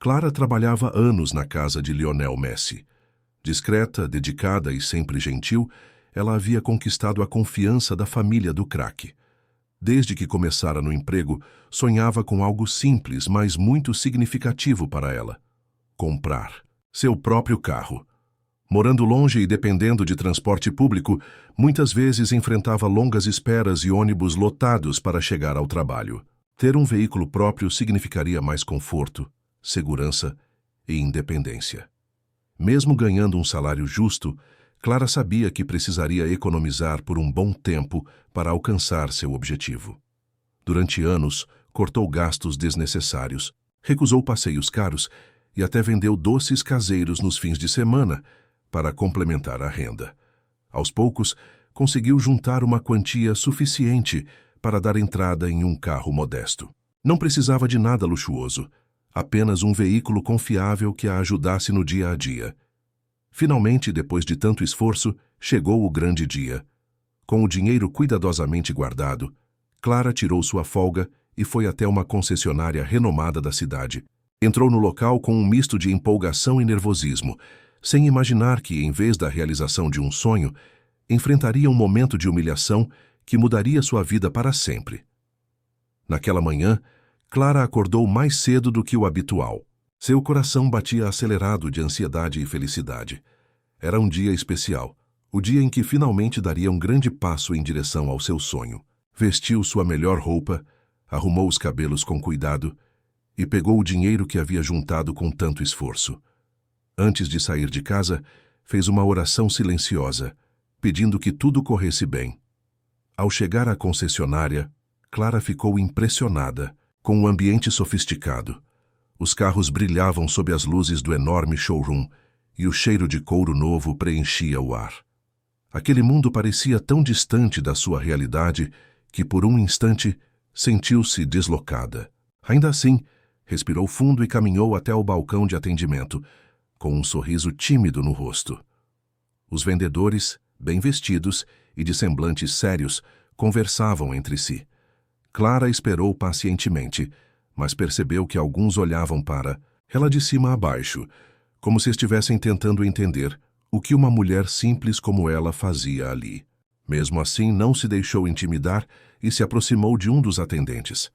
Clara trabalhava há anos na casa de Lionel Messi. Discreta, dedicada e sempre gentil, ela havia conquistado a confiança da família do craque. Desde que começara no emprego, sonhava com algo simples, mas muito significativo para ela: comprar seu próprio carro. Morando longe e dependendo de transporte público, muitas vezes enfrentava longas esperas e ônibus lotados para chegar ao trabalho. Ter um veículo próprio significaria mais conforto, segurança e independência. Mesmo ganhando um salário justo, Clara sabia que precisaria economizar por um bom tempo para alcançar seu objetivo. Durante anos, cortou gastos desnecessários, recusou passeios caros e até vendeu doces caseiros nos fins de semana para complementar a renda. Aos poucos, conseguiu juntar uma quantia suficiente para dar entrada em um carro modesto. Não precisava de nada luxuoso, apenas um veículo confiável que a ajudasse no dia a dia. Finalmente, depois de tanto esforço, chegou o grande dia. Com o dinheiro cuidadosamente guardado, Clara tirou sua folga e foi até uma concessionária renomada da cidade. Entrou no local com um misto de empolgação e nervosismo, sem imaginar que, em vez da realização de um sonho, enfrentaria um momento de humilhação que mudaria sua vida para sempre. Naquela manhã, Clara acordou mais cedo do que o habitual. Seu coração batia acelerado de ansiedade e felicidade. Era um dia especial, o dia em que finalmente daria um grande passo em direção ao seu sonho. Vestiu sua melhor roupa, arrumou os cabelos com cuidado e pegou o dinheiro que havia juntado com tanto esforço. Antes de sair de casa, fez uma oração silenciosa, pedindo que tudo corresse bem. Ao chegar à concessionária, Clara ficou impressionada com o ambiente sofisticado. Os carros brilhavam sob as luzes do enorme showroom e o cheiro de couro novo preenchia o ar. Aquele mundo parecia tão distante da sua realidade que, por um instante, sentiu-se deslocada. Ainda assim, respirou fundo e caminhou até o balcão de atendimento, com um sorriso tímido no rosto. Os vendedores, bem vestidos e de semblantes sérios, conversavam entre si. Clara esperou pacientemente, mas percebeu que alguns olhavam para ela de cima a baixo, como se estivessem tentando entender o que uma mulher simples como ela fazia ali. Mesmo assim, não se deixou intimidar e se aproximou de um dos atendentes.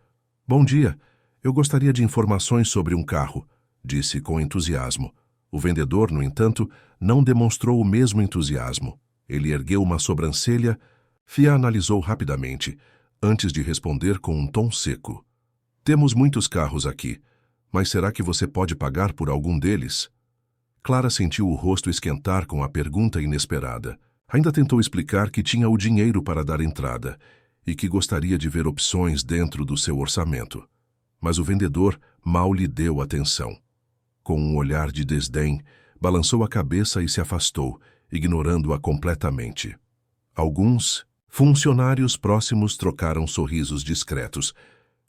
"Bom dia, eu gostaria de informações sobre um carro", disse com entusiasmo. O vendedor, no entanto, não demonstrou o mesmo entusiasmo. Ele ergueu uma sobrancelha e a analisou rapidamente, antes de responder com um tom seco. "Temos muitos carros aqui, mas será que você pode pagar por algum deles?" Clara sentiu o rosto esquentar com a pergunta inesperada. Ainda tentou explicar que tinha o dinheiro para dar entrada e que gostaria de ver opções dentro do seu orçamento. Mas o vendedor mal lhe deu atenção. Com um olhar de desdém, balançou a cabeça e se afastou, ignorando-a completamente. Alguns funcionários próximos trocaram sorrisos discretos,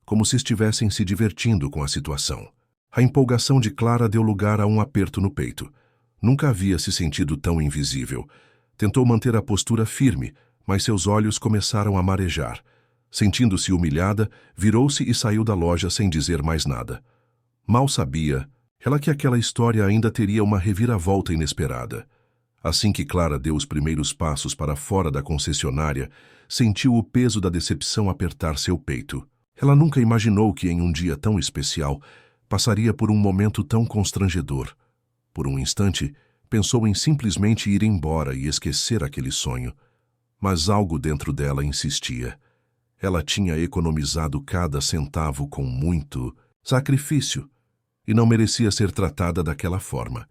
como se estivessem se divertindo com a situação. A empolgação de Clara deu lugar a um aperto no peito. Nunca havia se sentido tão invisível. Tentou manter a postura firme, mas seus olhos começaram a marejar. Sentindo-se humilhada, virou-se e saiu da loja sem dizer mais nada. Mal sabia ela que aquela história ainda teria uma reviravolta inesperada. Assim que Clara deu os primeiros passos para fora da concessionária, sentiu o peso da decepção apertar seu peito. Ela nunca imaginou que em um dia tão especial passaria por um momento tão constrangedor. Por um instante, pensou em simplesmente ir embora e esquecer aquele sonho. Mas algo dentro dela insistia. Ela tinha economizado cada centavo com muito sacrifício e não merecia ser tratada daquela forma.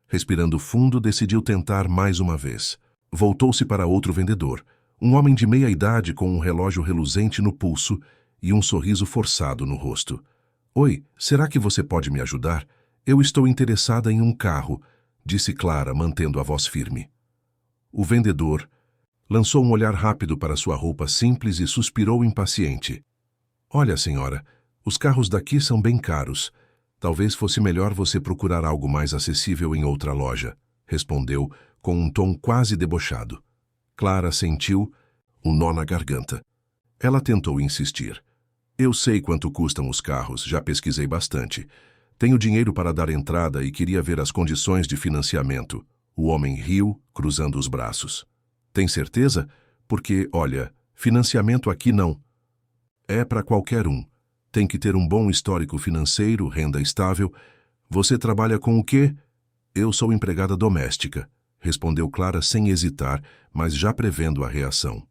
Respirando fundo, decidiu tentar mais uma vez. Voltou-se para outro vendedor, um homem de meia idade com um relógio reluzente no pulso e um sorriso forçado no rosto. "Oi, será que você pode me ajudar? Eu estou interessada em um carro", disse Clara, mantendo a voz firme. O vendedor lançou um olhar rápido para sua roupa simples e suspirou impaciente. "Olha, senhora, os carros daqui são bem caros. Talvez fosse melhor você procurar algo mais acessível em outra loja", respondeu com um tom quase debochado. Clara sentiu um nó na garganta. Ela tentou insistir. "Eu sei quanto custam os carros, já pesquisei bastante. Tenho dinheiro para dar entrada e queria ver as condições de financiamento. O homem riu, cruzando os braços. Tem certeza? Porque, olha, financiamento aqui não. É para qualquer um. Tem que ter um bom histórico financeiro, renda estável. Você trabalha com o quê? Eu sou empregada doméstica, respondeu Clara sem hesitar, mas já prevendo a reação.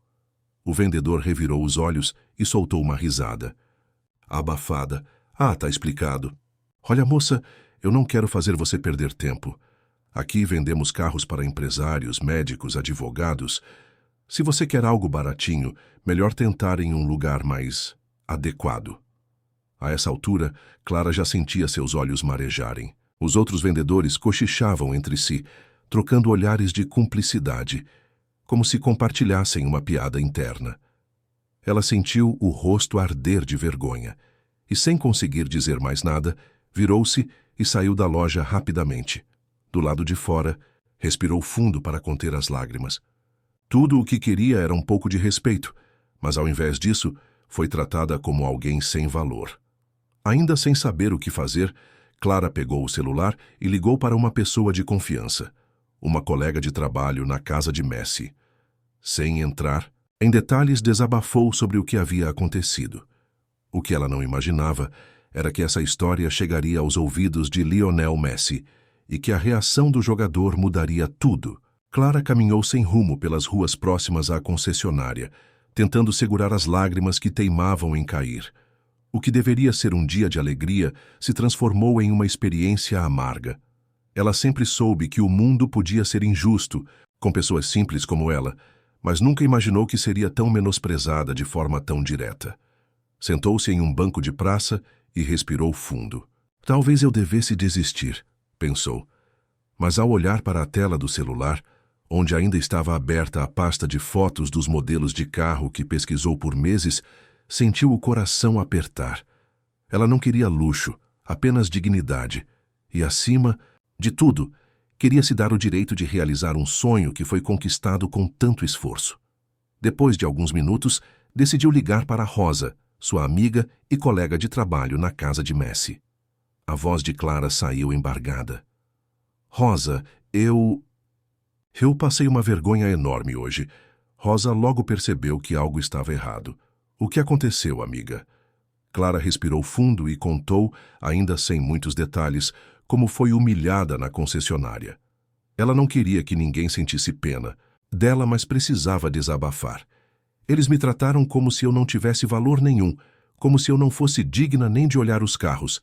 O vendedor revirou os olhos e soltou uma risada. Abafada. Ah, tá explicado. Olha, moça, eu não quero fazer você perder tempo. Aqui vendemos carros para empresários, médicos, advogados. Se você quer algo baratinho, melhor tentar em um lugar mais adequado. A essa altura, Clara já sentia seus olhos marejarem. Os outros vendedores cochichavam entre si, trocando olhares de cumplicidade, como se compartilhassem uma piada interna. Ela sentiu o rosto arder de vergonha e, sem conseguir dizer mais nada, virou-se e saiu da loja rapidamente. Do lado de fora, respirou fundo para conter as lágrimas. Tudo o que queria era um pouco de respeito, mas ao invés disso, foi tratada como alguém sem valor. Ainda sem saber o que fazer, Clara pegou o celular e ligou para uma pessoa de confiança, uma colega de trabalho na casa de Messi. Sem entrar em detalhes, desabafou sobre o que havia acontecido. O que ela não imaginava era que essa história chegaria aos ouvidos de Lionel Messi e que a reação do jogador mudaria tudo. Clara caminhou sem rumo pelas ruas próximas à concessionária, tentando segurar as lágrimas que teimavam em cair. O que deveria ser um dia de alegria se transformou em uma experiência amarga. Ela sempre soube que o mundo podia ser injusto, com pessoas simples como ela, mas nunca imaginou que seria tão menosprezada de forma tão direta. Sentou-se em um banco de praça e respirou fundo. Talvez eu devesse desistir, pensou. Mas ao olhar para a tela do celular, onde ainda estava aberta a pasta de fotos dos modelos de carro que pesquisou por meses, sentiu o coração apertar. Ela não queria luxo, apenas dignidade. E, acima de tudo, queria se dar o direito de realizar um sonho que foi conquistado com tanto esforço. Depois de alguns minutos, decidiu ligar para Rosa, sua amiga e colega de trabalho na casa de Messi. A voz de Clara saiu embargada. Rosa, eu passei uma vergonha enorme hoje. Rosa logo percebeu que algo estava errado. O que aconteceu, amiga? Clara respirou fundo e contou, ainda sem muitos detalhes, como foi humilhada na concessionária. Ela não queria que ninguém sentisse pena dela, mas precisava desabafar. Eles me trataram como se eu não tivesse valor nenhum, como se eu não fosse digna nem de olhar os carros.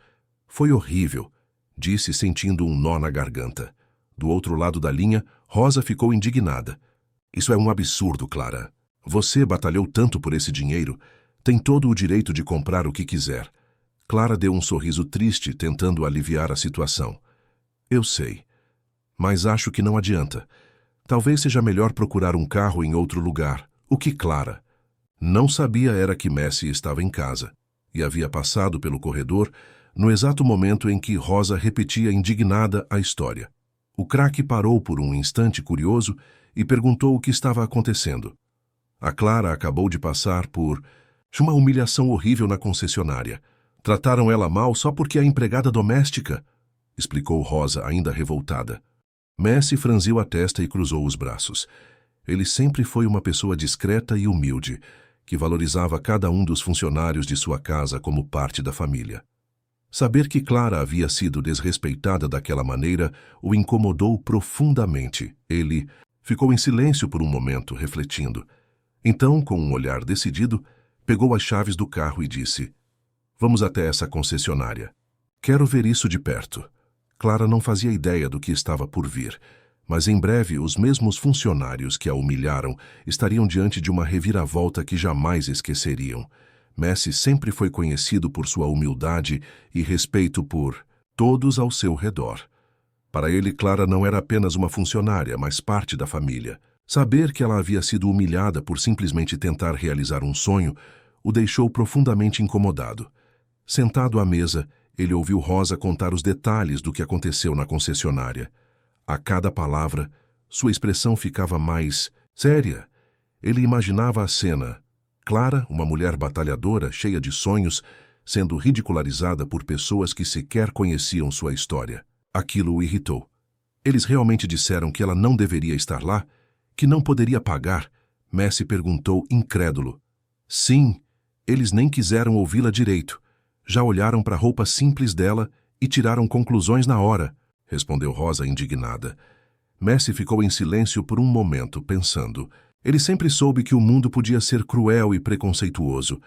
Foi horrível, disse sentindo um nó na garganta. Do outro lado da linha, Rosa ficou indignada. Isso é um absurdo, Clara. Você batalhou tanto por esse dinheiro. Tem todo o direito de comprar o que quiser. Clara deu um sorriso triste, tentando aliviar a situação. Eu sei, mas acho que não adianta. Talvez seja melhor procurar um carro em outro lugar. O que Clara não sabia era que Messi estava em casa e havia passado pelo corredor no exato momento em que Rosa repetia indignada a história. O craque parou por um instante curioso e perguntou o que estava acontecendo. A Clara acabou de passar por uma humilhação horrível na concessionária. Trataram ela mal só porque é empregada doméstica, explicou Rosa, ainda revoltada. Messi franziu a testa e cruzou os braços. Ele sempre foi uma pessoa discreta e humilde, que valorizava cada um dos funcionários de sua casa como parte da família. Saber que Clara havia sido desrespeitada daquela maneira o incomodou profundamente. Ele ficou em silêncio por um momento, refletindo. Então, com um olhar decidido, pegou as chaves do carro e disse: Vamos até essa concessionária. Quero ver isso de perto. Clara não fazia ideia do que estava por vir, mas em breve os mesmos funcionários que a humilharam estariam diante de uma reviravolta que jamais esqueceriam. Messi sempre foi conhecido por sua humildade e respeito por todos ao seu redor. Para ele, Clara não era apenas uma funcionária, mas parte da família. Saber que ela havia sido humilhada por simplesmente tentar realizar um sonho o deixou profundamente incomodado. Sentado à mesa, ele ouviu Rosa contar os detalhes do que aconteceu na concessionária. A cada palavra, sua expressão ficava mais séria. Ele imaginava a cena. Clara, uma mulher batalhadora, cheia de sonhos, sendo ridicularizada por pessoas que sequer conheciam sua história. Aquilo o irritou. Eles realmente disseram que ela não deveria estar lá? Que não poderia pagar? Messi perguntou, incrédulo. Sim, eles nem quiseram ouvi-la direito. Já olharam para a roupa simples dela e tiraram conclusões na hora, respondeu Rosa indignada. Messi ficou em silêncio por um momento, pensando. Ele sempre soube que o mundo podia ser cruel e preconceituoso,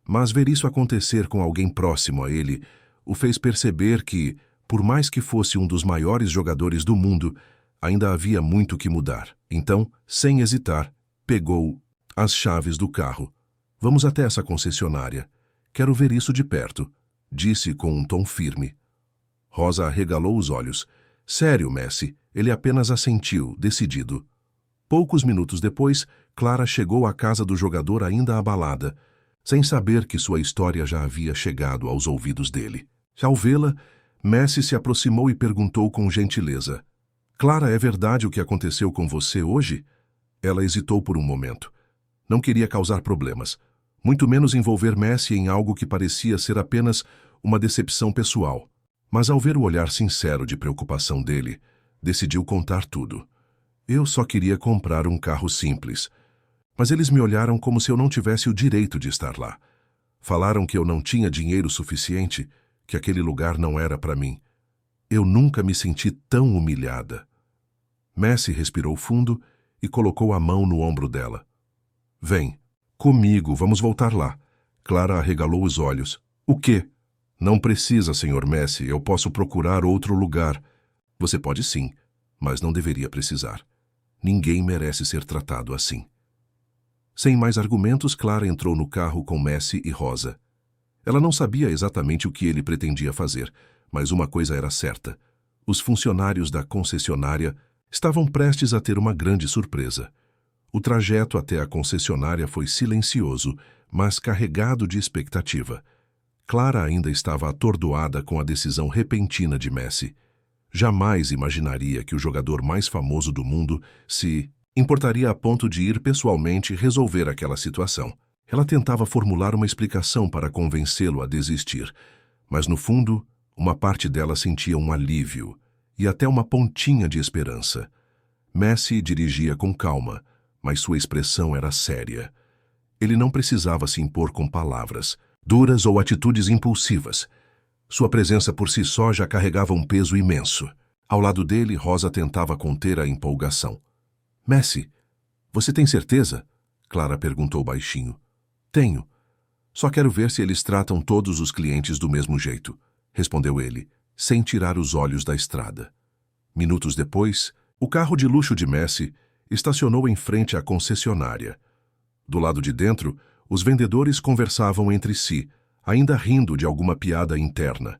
mas ver isso acontecer com alguém próximo a ele o fez perceber que, por mais que fosse um dos maiores jogadores do mundo, ainda havia muito que mudar. Então, sem hesitar, pegou as chaves do carro. Vamos até essa concessionária. Quero ver isso de perto, disse com um tom firme. Rosa arregalou os olhos. Sério, Messi, ele apenas assentiu, decidido. Poucos minutos depois, Clara chegou à casa do jogador ainda abalada, sem saber que sua história já havia chegado aos ouvidos dele. Ao vê-la, Messi se aproximou e perguntou com gentileza. Clara, é verdade o que aconteceu com você hoje? Ela hesitou por um momento. Não queria causar problemas, muito menos envolver Messi em algo que parecia ser apenas uma decepção pessoal. Mas ao ver o olhar sincero de preocupação dele, decidiu contar tudo. Eu só queria comprar um carro simples. Mas eles me olharam como se eu não tivesse o direito de estar lá. Falaram que eu não tinha dinheiro suficiente, que aquele lugar não era para mim. Eu nunca me senti tão humilhada. Messi respirou fundo e colocou a mão no ombro dela. Vem, comigo, vamos voltar lá. Clara arregalou os olhos. O quê? Não precisa, Sr. Messi, eu posso procurar outro lugar. Você pode sim, mas não deveria precisar. Ninguém merece ser tratado assim. Sem mais argumentos, Clara entrou no carro com Messi e Rosa. Ela não sabia exatamente o que ele pretendia fazer, mas uma coisa era certa. Os funcionários da concessionária estavam prestes a ter uma grande surpresa. O trajeto até a concessionária foi silencioso, mas carregado de expectativa. Clara ainda estava atordoada com a decisão repentina de Messi. Jamais imaginaria que o jogador mais famoso do mundo se importaria a ponto de ir pessoalmente resolver aquela situação. Ela tentava formular uma explicação para convencê-lo a desistir, mas no fundo, uma parte dela sentia um alívio e até uma pontinha de esperança. Messi dirigia com calma, mas sua expressão era séria. Ele não precisava se impor com palavras, duras ou atitudes impulsivas. Sua presença por si só já carregava um peso imenso. Ao lado dele, Rosa tentava conter a empolgação. Messi, você tem certeza? Clara perguntou baixinho. Tenho. Só quero ver se eles tratam todos os clientes do mesmo jeito, respondeu ele, sem tirar os olhos da estrada. Minutos depois, o carro de luxo de Messi estacionou em frente à concessionária. Do lado de dentro, os vendedores conversavam entre si, ainda rindo de alguma piada interna.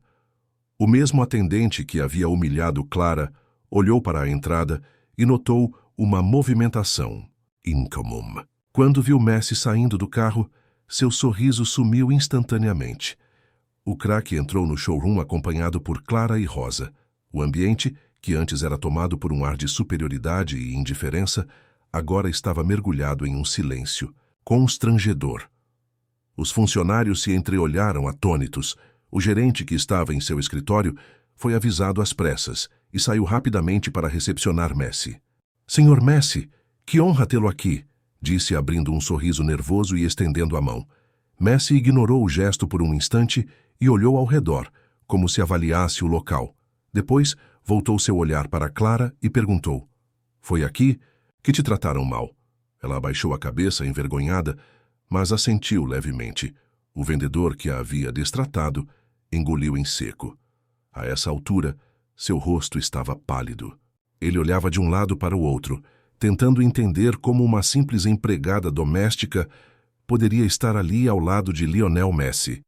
O mesmo atendente que havia humilhado Clara olhou para a entrada e notou uma movimentação incomum. Quando viu Messi saindo do carro, seu sorriso sumiu instantaneamente. O craque entrou no showroom acompanhado por Clara e Rosa. O ambiente, que antes era tomado por um ar de superioridade e indiferença, agora estava mergulhado em um silêncio constrangedor. Os funcionários se entreolharam atônitos. O gerente, que estava em seu escritório, foi avisado às pressas e saiu rapidamente para recepcionar Messi. Senhor Messi, que honra tê-lo aqui, disse abrindo um sorriso nervoso e estendendo a mão. Messi ignorou o gesto por um instante e olhou ao redor, como se avaliasse o local. Depois, voltou seu olhar para Clara e perguntou. Foi aqui que te trataram mal? Ela abaixou a cabeça, envergonhada, mas assentiu levemente. O vendedor, que a havia destratado, engoliu em seco. A essa altura, seu rosto estava pálido. Ele olhava de um lado para o outro, tentando entender como uma simples empregada doméstica poderia estar ali ao lado de Lionel Messi.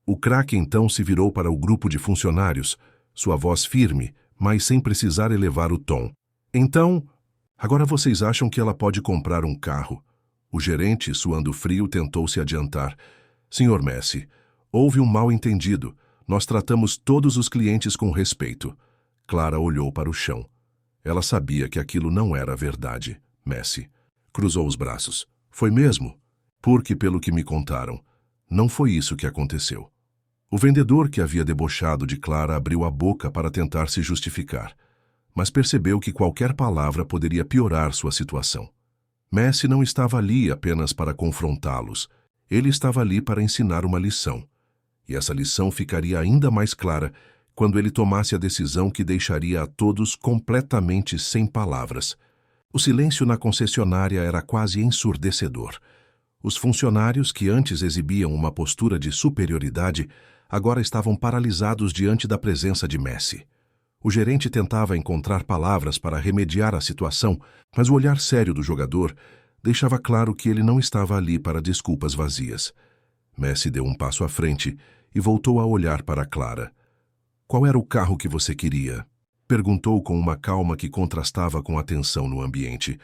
O craque então se virou para o grupo de funcionários, sua voz firme, mas sem precisar elevar o tom. Então, agora vocês acham que ela pode comprar um carro? O gerente, suando frio, tentou se adiantar. Senhor Messi, houve um mal-entendido. Nós tratamos todos os clientes com respeito. Clara olhou para o chão. Ela sabia que aquilo não era verdade. Messi cruzou os braços. Foi mesmo? Porque, pelo que me contaram, não foi isso que aconteceu. O vendedor que havia debochado de Clara abriu a boca para tentar se justificar, mas percebeu que qualquer palavra poderia piorar sua situação. Messi não estava ali apenas para confrontá-los, ele estava ali para ensinar uma lição. E essa lição ficaria ainda mais clara quando ele tomasse a decisão que deixaria a todos completamente sem palavras. O silêncio na concessionária era quase ensurdecedor. Os funcionários, que antes exibiam uma postura de superioridade, agora estavam paralisados diante da presença de Messi. O gerente tentava encontrar palavras para remediar a situação, mas o olhar sério do jogador deixava claro que ele não estava ali para desculpas vazias. Messi deu um passo à frente e voltou a olhar para Clara. "Qual era o carro que você queria?" perguntou com uma calma que contrastava com a tensão no ambiente.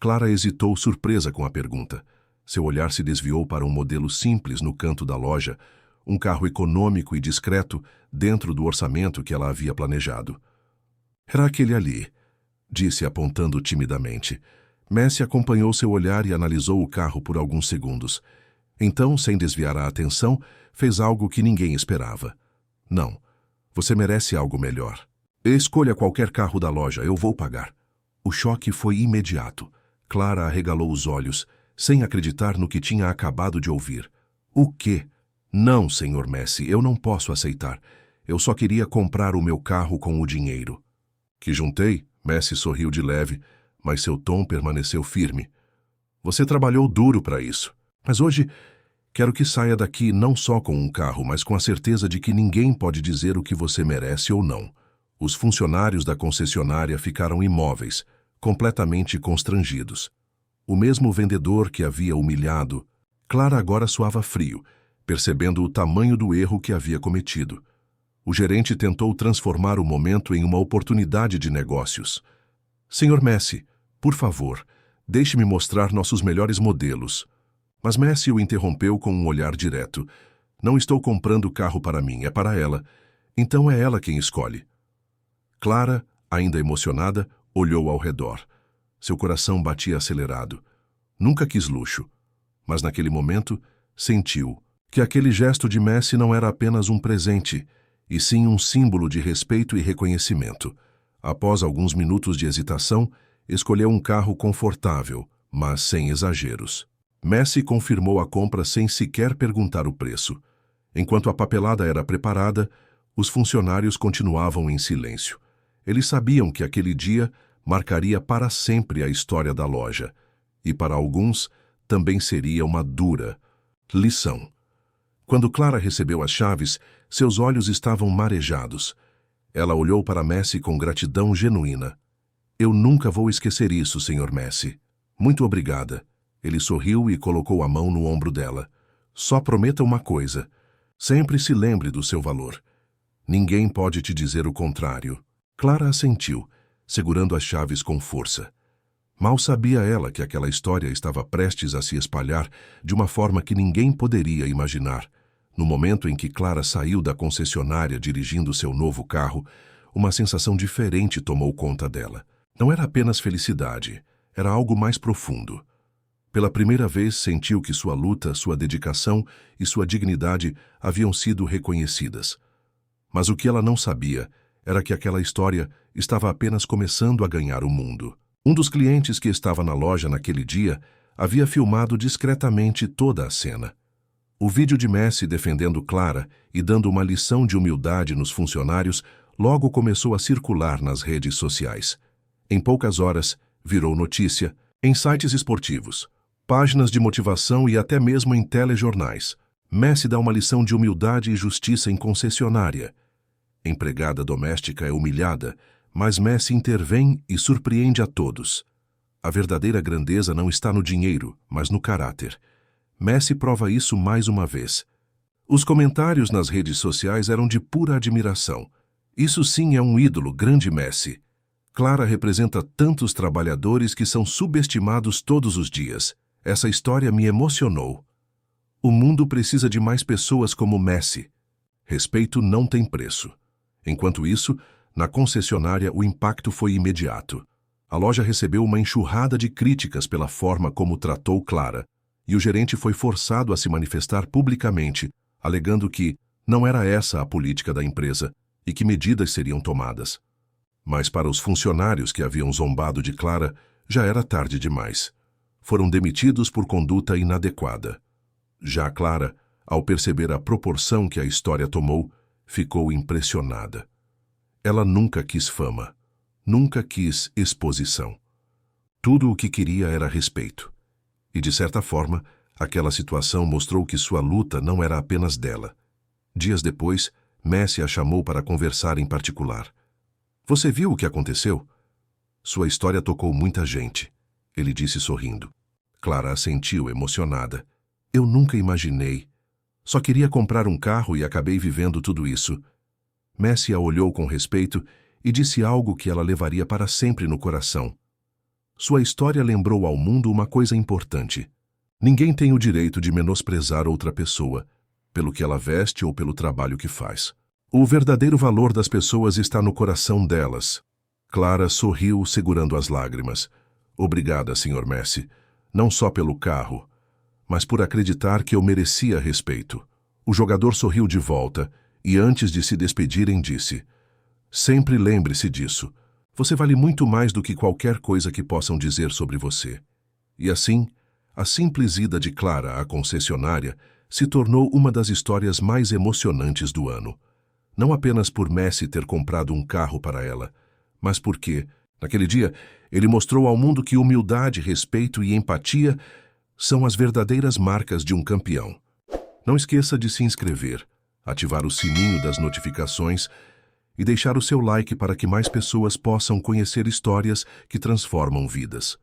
Clara hesitou, surpresa com a pergunta. Seu olhar se desviou para um modelo simples no canto da loja, um carro econômico e discreto dentro do orçamento que ela havia planejado. "Era aquele ali", disse apontando timidamente. Messi acompanhou seu olhar e analisou o carro por alguns segundos. Então, sem desviar a atenção, fez algo que ninguém esperava. "Não, você merece algo melhor. Escolha qualquer carro da loja, eu vou pagar." O choque foi imediato. Clara arregalou os olhos, sem acreditar no que tinha acabado de ouvir. "O quê?" "Não, senhor Messi, eu não posso aceitar. Eu só queria comprar o meu carro com o dinheiro." "Que juntei?" Messi sorriu de leve, mas seu tom permaneceu firme. "Você trabalhou duro para isso. Mas hoje quero que saia daqui não só com um carro, mas com a certeza de que ninguém pode dizer o que você merece ou não." Os funcionários da concessionária ficaram imóveis, completamente constrangidos. O mesmo vendedor que havia humilhado, Clara agora suava frio, percebendo o tamanho do erro que havia cometido. O gerente tentou transformar o momento em uma oportunidade de negócios. "Senhor Messi, por favor, deixe-me mostrar nossos melhores modelos." Mas Messi o interrompeu com um olhar direto. "Não estou comprando o carro para mim, é para ela. Então é ela quem escolhe." Clara, ainda emocionada, olhou ao redor. Seu coração batia acelerado. Nunca quis luxo, mas naquele momento sentiu que aquele gesto de Messi não era apenas um presente, e sim um símbolo de respeito e reconhecimento. Após alguns minutos de hesitação, escolheu um carro confortável, mas sem exageros. Messi confirmou a compra sem sequer perguntar o preço. Enquanto a papelada era preparada, os funcionários continuavam em silêncio. Eles sabiam que aquele dia marcaria para sempre a história da loja, e para alguns também seria uma dura lição. Quando Clara recebeu as chaves, seus olhos estavam marejados. Ela olhou para Messi com gratidão genuína. "Eu nunca vou esquecer isso, senhor Messi. Muito obrigada." Ele sorriu e colocou a mão no ombro dela. "Só prometa uma coisa. Sempre se lembre do seu valor. Ninguém pode te dizer o contrário." Clara assentiu, segurando as chaves com força. Mal sabia ela que aquela história estava prestes a se espalhar de uma forma que ninguém poderia imaginar. No momento em que Clara saiu da concessionária dirigindo seu novo carro, uma sensação diferente tomou conta dela. Não era apenas felicidade, era algo mais profundo. Pela primeira vez sentiu que sua luta, sua dedicação e sua dignidade haviam sido reconhecidas. Mas o que ela não sabia era que aquela história estava apenas começando a ganhar o mundo. Um dos clientes que estava na loja naquele dia havia filmado discretamente toda a cena. O vídeo de Messi defendendo Clara e dando uma lição de humildade nos funcionários logo começou a circular nas redes sociais. Em poucas horas, virou notícia em sites esportivos, páginas de motivação e até mesmo em telejornais. Messi dá uma lição de humildade e justiça em concessionária. Empregada doméstica é humilhada, mas Messi intervém e surpreende a todos. A verdadeira grandeza não está no dinheiro, mas no caráter. Messi prova isso mais uma vez. Os comentários nas redes sociais eram de pura admiração. "Isso sim é um ídolo, grande Messi." Clara representa tantos trabalhadores que são subestimados todos os dias. Essa história me emocionou. O mundo precisa de mais pessoas como Messi. Respeito não tem preço. Enquanto isso, na concessionária o impacto foi imediato. A loja recebeu uma enxurrada de críticas pela forma como tratou Clara, e o gerente foi forçado a se manifestar publicamente, alegando que Não era essa a política da empresa e que medidas seriam tomadas. Mas para os funcionários que haviam zombado de Clara, já era tarde demais. Foram demitidos por conduta inadequada. Já Clara, ao perceber a proporção que a história tomou, ficou impressionada. Ela nunca quis fama, nunca quis exposição. Tudo o que queria era respeito. E, de certa forma, aquela situação mostrou que sua luta não era apenas dela. Dias depois, Messi a chamou para conversar em particular. Você viu o que aconteceu? Sua história tocou muita gente, ele disse sorrindo. Clara assentiu, emocionada. Eu nunca imaginei. Só queria comprar um carro e acabei vivendo tudo isso. Messi a olhou com respeito e disse algo que ela levaria para sempre no coração. Sua história lembrou ao mundo uma coisa importante. Ninguém tem o direito de menosprezar outra pessoa, pelo que ela veste ou pelo trabalho que faz. O verdadeiro valor das pessoas está no coração delas. Clara sorriu, segurando as lágrimas. Obrigada, Sr. Messi, não só pelo carro, mas por acreditar que eu merecia respeito. O jogador sorriu de volta e, antes de se despedirem, disse: sempre lembre-se disso. Você vale muito mais do que qualquer coisa que possam dizer sobre você. E assim, a simples ida de Clara à concessionária se tornou uma das histórias mais emocionantes do ano. Não apenas por Messi ter comprado um carro para ela, mas porque, naquele dia, ele mostrou ao mundo que humildade, respeito e empatia são as verdadeiras marcas de um campeão. Não esqueça de se inscrever, ativar o sininho das notificações e deixar o seu like para que mais pessoas possam conhecer histórias que transformam vidas.